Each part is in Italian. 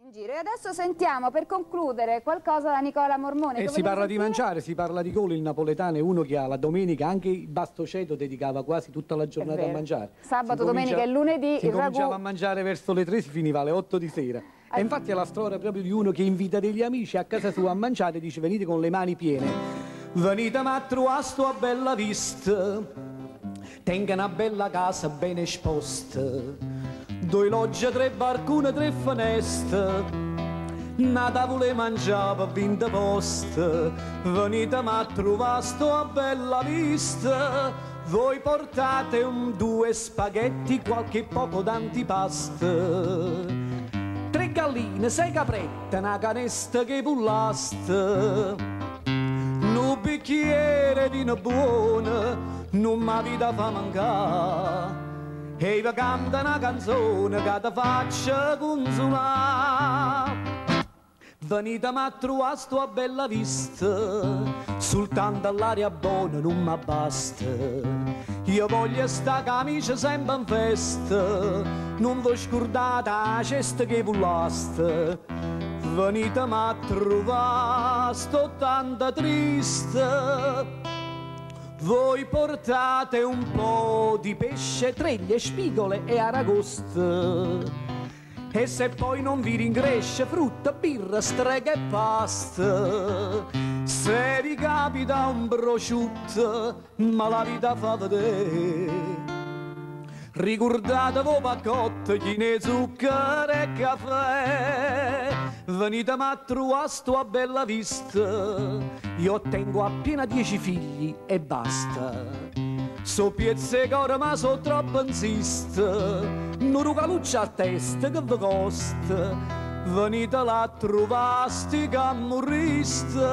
In giro. E adesso sentiamo per concludere qualcosa da Nicola Mormone. E si parla di mangiare, si parla di colo. Il napoletano è uno che ha la domenica, anche il Bastoceto dedicava quasi tutta la giornata a mangiare. Sabato, domenica e lunedì si cominciava a mangiare verso le 3, si finiva alle 8 di sera. E infatti è la storia proprio di uno che invita degli amici a casa sua a mangiare e dice: venite con le mani piene, venite a trovare sto bella vista, tenga una bella casa ben esposta, 2 logge, 3 barcone, 3 finestre, una tavola mangiava 20 posti, venite a trovare sto bella vista, voi portate 2 spaghetti, qualche poco d'antipasto, 3 galline, 6 caprette, una canesta che pullasta, un bicchiere di vino buono, non mi vita fa mancare, e vi canta una canzone che ti faccia consolare. Venite a trovare sta bella vista, soltanto l'aria buona non mi basta. Io voglio sta camicia sempre in festa, non vi scordate la cesta che pullasta. Venite a trovare, sto tanto triste, voi portate un po' di pesce, treglie, spigole e aragoste. E se poi non vi ringresce frutta, birra, streghe e pasta, se vi capita un prosciutto, ma la vita fa vedere. Ricordatevi paccotte, chine, zucchero e caffè, venite a trovare sta bella vista, io tengo appena 10 figli e basta. So piezze core ma so troppo insiste, non rugaluccia a testa che vi costa, venite là a trovare sti cammurriste,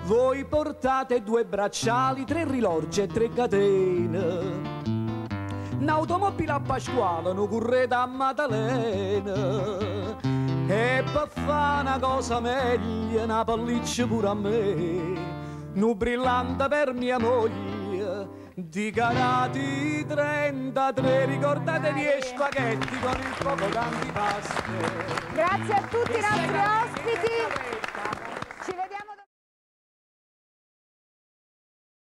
voi portate 2 bracciali, 3 rilorgi e 3 catene, un'automobile a Pasquale, non correte a Maddalena, e per fare una cosa meglio, una pelliccia pure a me, un brillante per mia moglie, di carati 33, ricordatevi gli spaghetti con il poco d'antipasto. Grazie a tutti i nostri ospiti.